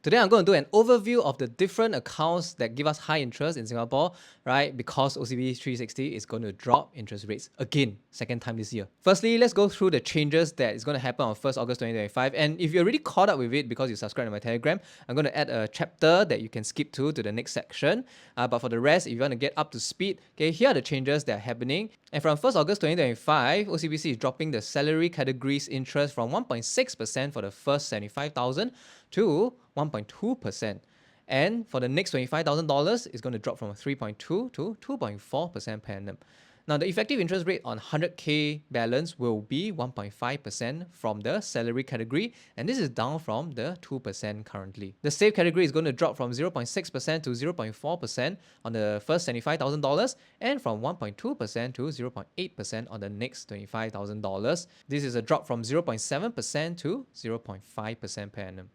Today, I'm going to do an overview of the different accounts that give us high interest in Singapore, right? Because OCBC 360 is going to drop interest rates again, second time this year. Firstly, let's go through the changes that is going to happen on 1st August 2025. And if you're already caught up with it because you subscribed to my Telegram, I'm going to add a chapter that you can skip to the next section. But for the rest, if you want to get up to speed, okay, here are the changes that are happening. And from 1st August 2025, OCBC is dropping the salary categories interest from 1.6% for the first 75,000 to 1.2%. And for the next $25,000, it's going to drop from 3.2 to 2.4% per annum. Now, the effective interest rate on 100K balance will be 1.5% from the salary category, and this is down from the 2% currently. The save category is going to drop from 0.6% to 0.4% on the first $75,000 and from 1.2% to 0.8% on the next $25,000. This is a drop from 0.7% to 0.5% per annum.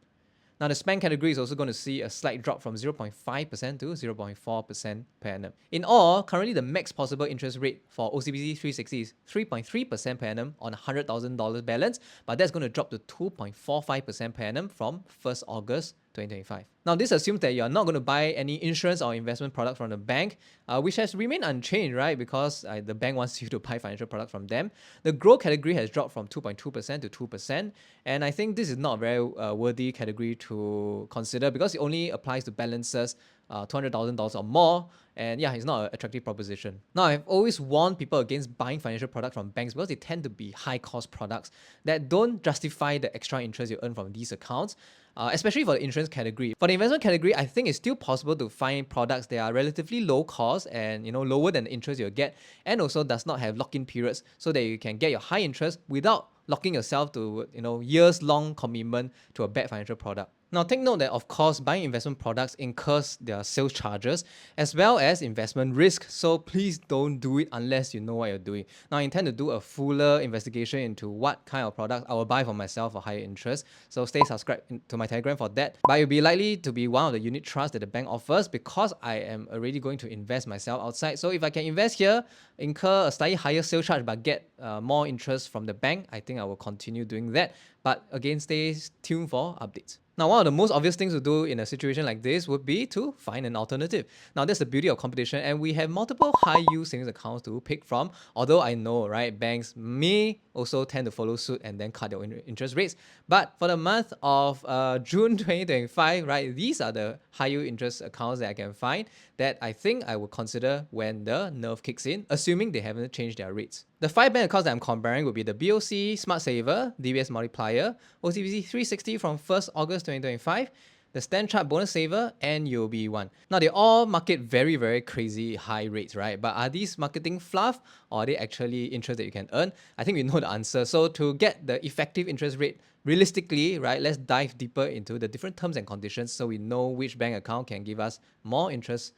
Now, the spend category is also going to see a slight drop from 0.5% to 0.4% per annum. In all, currently the max possible interest rate for OCBC 360 is 3.3% per annum on $100,000 balance, but that's going to drop to 2.45% per annum from 1st August 2025. Now, this assumes that you're not going to buy any insurance or investment product from the bank, which has remained unchanged, right? Because the bank wants you to buy financial products from them. The growth category has dropped from 2.2% to 2%. And I think this is not a very worthy category to consider because it only applies to balances $200,000 or more. And yeah, it's not an attractive proposition. Now, I've always warned people against buying financial products from banks because they tend to be high cost products that don't justify the extra interest you earn from these accounts. Especially for the insurance category. For the investment category, I think it's still possible to find products that are relatively low cost and lower than the interest you'll get, and also does not have lock-in periods so that you can get your high interest without locking yourself to years-long commitment to a bad financial product. Now, take note that, of course, buying investment products incurs their sales charges as well as investment risk. So please don't do it unless you know what you're doing. Now, I intend to do a fuller investigation into what kind of products I will buy for myself for higher interest. So stay subscribed to my Telegram for that. But it'll be likely to be one of the unit trusts that the bank offers because I am already going to invest myself outside. So if I can invest here, incur a slightly higher sales charge but get more interest from the bank, I think I will continue doing that. But again, stay tuned for updates. Now, one of the most obvious things to do in a situation like this would be to find an alternative. Now, that's the beauty of competition, and we have multiple high-yield savings accounts to pick from. Although I know, right, banks may also tend to follow suit and then cut their interest rates. But for the month of June 2025, right, these are the high-yield interest accounts that I can find that I think I would consider when the Nerfed kicks in, assuming they haven't changed their rates. The 5 bank accounts that I'm comparing would be the BOC SmartSaver, DBS Multiplier, OCBC 360 from 1st August 2025, the Stand Chart Bonus Saver, and UOB One. Now, they all market very, very crazy high rates, right? But are these marketing fluff or are they actually interest that you can earn? I think we know the answer. So to get the effective interest rate realistically, right, let's dive deeper into the different terms and conditions so we know which bank account can give us more interest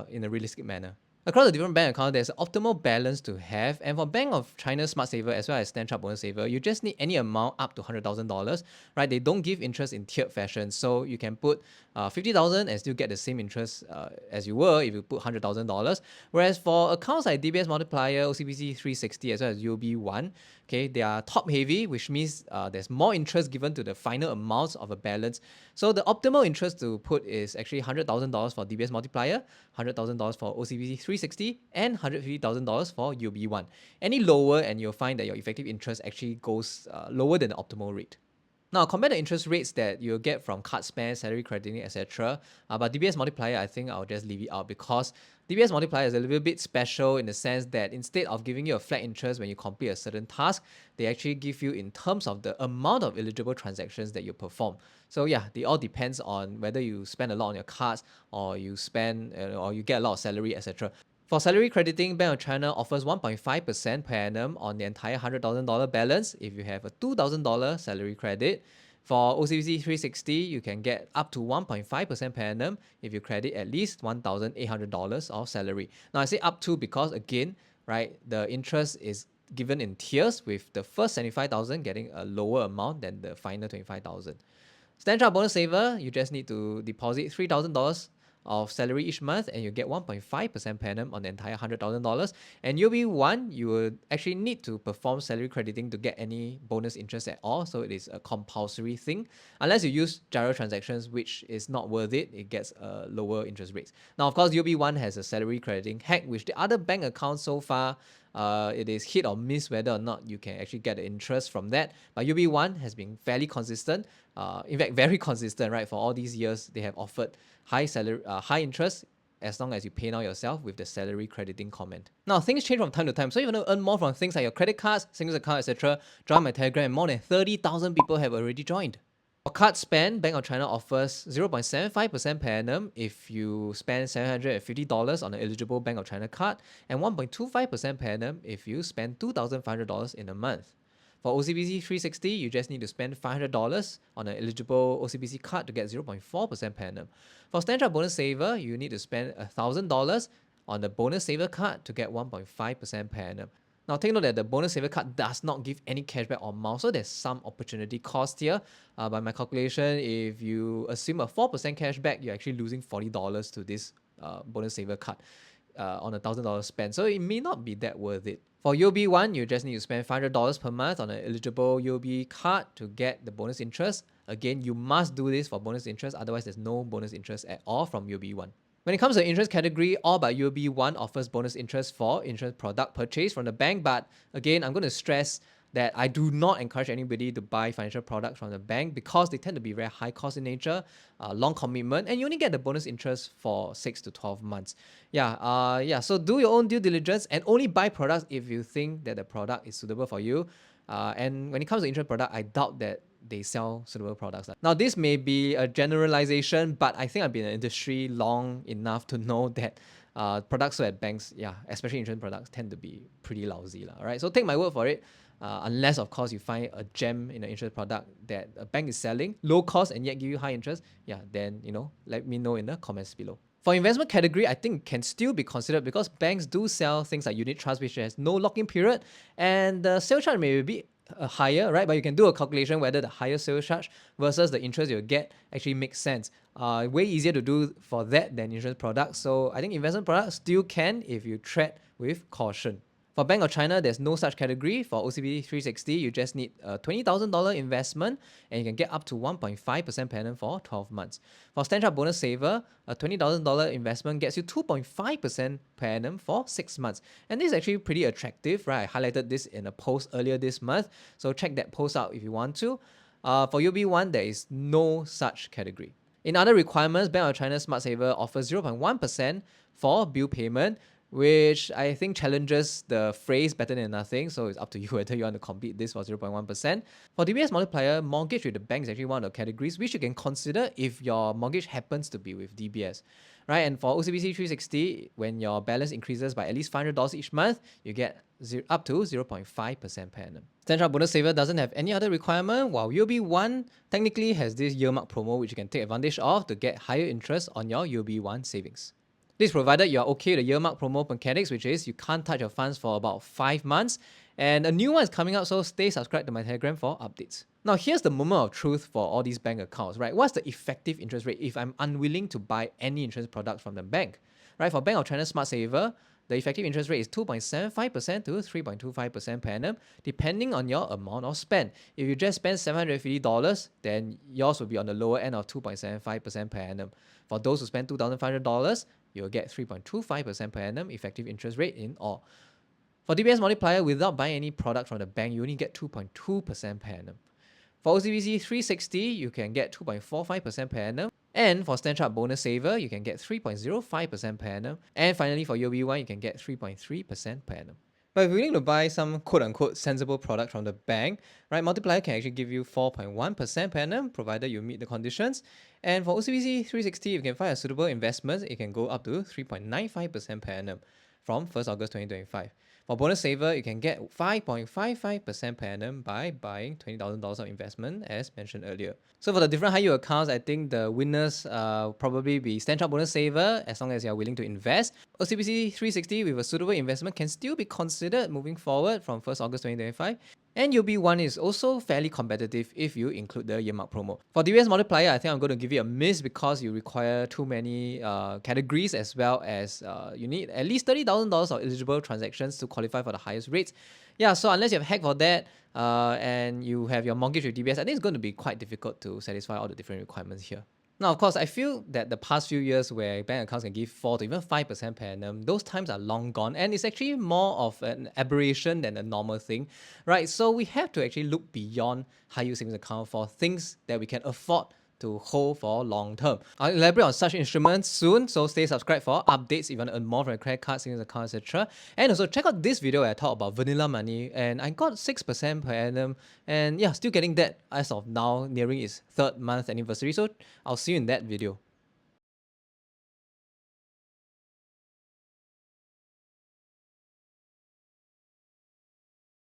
in a realistic manner. Across the different bank accounts, there's an optimal balance to have. And for Bank of China SmartSaver as well as Stand Chart Bonus Saver, you just need any amount up to $100,000, right? They don't give interest in tiered fashion. So you can put $50,000 and still get the same interest as you were if you put $100,000. Whereas for accounts like DBS Multiplier, OCBC 360 as well as UOB One, okay, they are top heavy, which means there's more interest given to the final amounts of a balance. So the optimal interest to put is actually $100,000 for DBS Multiplier, $100,000 for OCBC 360, and $150,000 for UOB One. Any lower and you'll find that your effective interest actually goes lower than the optimal rate. Now, compare the interest rates that you'll get from card spend, salary crediting, etc. But DBS Multiplier, I think I'll just leave it out because DBS Multiplier is a little bit special in the sense that instead of giving you a flat interest when you complete a certain task, they actually give you in terms of the amount of eligible transactions that you perform. So yeah, it all depends on whether you spend a lot on your cards or you spend or you get a lot of salary, etc. For salary crediting, Bank of China offers 1.5% per annum on the entire $100,000 balance if you have a $2,000 salary credit. For OCBC 360, you can get up to 1.5% per annum if you credit at least $1,800 of salary. Now, I say up to because, again, right, the interest is given in tiers with the first 75,000 getting a lower amount than the final 25,000. Stand Chart Bonus Saver, you just need to deposit $3,000 of salary each month, and you get 1.5% per annum on the entire $100,000. And UOB One, you will actually need to perform salary crediting to get any bonus interest at all. So it is a compulsory thing, unless you use gyro transactions, which is not worth it. It gets lower interest rates. Now, of course, UOB One has a salary crediting hack, which the other bank accounts so far, it is hit or miss whether or not you can actually get the interest from that. But UOB One has been fairly consistent, in fact, very consistent, right? For all these years, they have offered high interest as long as you pay now yourself with the salary crediting comment. Now, things change from time to time. So if you want to earn more from things like your credit cards, savings account, etc., join my Telegram, and more than 30,000 people have already joined. For card spend, Bank of China offers 0.75% per annum if you spend $750 on an eligible Bank of China card, and 1.25% per annum if you spend $2,500 in a month. For OCBC 360, you just need to spend $500 on an eligible OCBC card to get 0.4% per annum. For Standard Bonus Saver, you need to spend $1,000 on the Bonus Saver card to get 1.5% per annum. Now, take note that the Bonus Saver card does not give any cashback or miles, so there's some opportunity cost here. By my calculation, if you assume a 4% cashback, you're actually losing $40 to this Bonus Saver card on a $1,000 spend, so it may not be that worth it. For UOB One, you just need to spend $500 per month on an eligible UOB card to get the bonus interest. Again, you must do this for bonus interest, otherwise there's no bonus interest at all from UOB One. When it comes to interest category, all but UOB One offers bonus interest for insurance product purchase from the bank. But again, I'm going to stress that I do not encourage anybody to buy financial products from the bank because they tend to be very high cost in nature, long commitment, and you only get the bonus interest for 6 to 12 months. So do your own due diligence and only buy products if you think that the product is suitable for you. And when it comes to insurance product, I doubt that they sell suitable products. Now, this may be a generalization, but I think I've been in the industry long enough to know that products sold at banks, especially insurance products, tend to be pretty lousy. All right, so take my word for it. Unless, of course, you find a gem in an insurance product that a bank is selling, low cost and yet give you high interest, then, let me know in the comments below. For investment category, I think can still be considered because banks do sell things like unit trust, which has no lock-in period, and the sales charge may be higher, right? But you can do a calculation whether the higher sales charge versus the interest you'll get actually makes sense. Way easier to do for that than insurance products. So I think investment products still can if you tread with caution. For Bank of China, there's no such category. For OCBC 360, you just need a $20,000 investment and you can get up to 1.5% per annum for 12 months. For Standard Bonus Saver, a $20,000 investment gets you 2.5% per annum for 6 months. And this is actually pretty attractive, right? I highlighted this in a post earlier this month, so check that post out if you want to. For UOB One, there is no such category. In other requirements, Bank of China SmartSaver offers 0.1% for bill payment, which I think challenges the phrase better than nothing. So it's up to you whether you want to compete this for 0.1%. For DBS multiplier, mortgage with the bank is actually one of the categories which you can consider if your mortgage happens to be with DBS. Right, and for OCBC 360, when your balance increases by at least $500 each month, you get up to 0.5% per annum. Standard Bonus Saver doesn't have any other requirement, while UOB One technically has this year-mark promo which you can take advantage of to get higher interest on your UOB One savings. This provided you are okay with the year-mark promo mechanics, which is you can't touch your funds for about 5 months. And a new one is coming out, so stay subscribed to my Telegram for updates. Now, here's the moment of truth for all these bank accounts, right? What's the effective interest rate if I'm unwilling to buy any insurance products from the bank? Right, for Bank of China SmartSaver, the effective interest rate is 2.75% to 3.25% per annum, depending on your amount of spend. If you just spend $750, then yours will be on the lower end of 2.75% per annum. For those who spend $2,500, you'll get 3.25% per annum effective interest rate in all. For DBS multiplier, without buying any product from the bank, you only get 2.2% per annum. For OCBC 360, you can get 2.45% per annum. And for Standard Bonus Saver, you can get 3.05% per annum. And finally, for UOB One, you can get 3.3% per annum. But if you're willing to buy some quote-unquote sensible product from the bank, right, multiplier can actually give you 4.1% per annum, provided you meet the conditions. And for OCBC 360, if you can find a suitable investment, it can go up to 3.95% per annum from 1st August 2025. For Bonus Saver, you can get 5.55% per annum by buying $20,000 of investment, as mentioned earlier. So for the different high-yield accounts, I think the winners probably be Standard Bonus Saver, as long as you're willing to invest. OCBC 360 with a suitable investment can still be considered moving forward from 1st August 2025. And UOB One is also fairly competitive if you include the year mark promo. For DBS multiplier, I think I'm going to give it a miss because you require too many categories, as well as you need at least $30,000 of eligible transactions to qualify for the highest rates. Yeah, so unless you have hack for that and you have your mortgage with DBS, I think it's going to be quite difficult to satisfy all the different requirements here. Now, of course, I feel that the past few years where bank accounts can give 4 to even 5% per annum, those times are long gone, and it's actually more of an aberration than a normal thing, right? So we have to actually look beyond high yield savings account for things that we can afford to hold for long term. I'll elaborate on such instruments soon, so stay subscribed for updates if you want to earn more from a credit card, savings account, etc. And also check out this video where I talk about vanilla money, and I got 6% per annum, and yeah, still getting that as of now, nearing its 3rd month anniversary. So I'll see you in that video.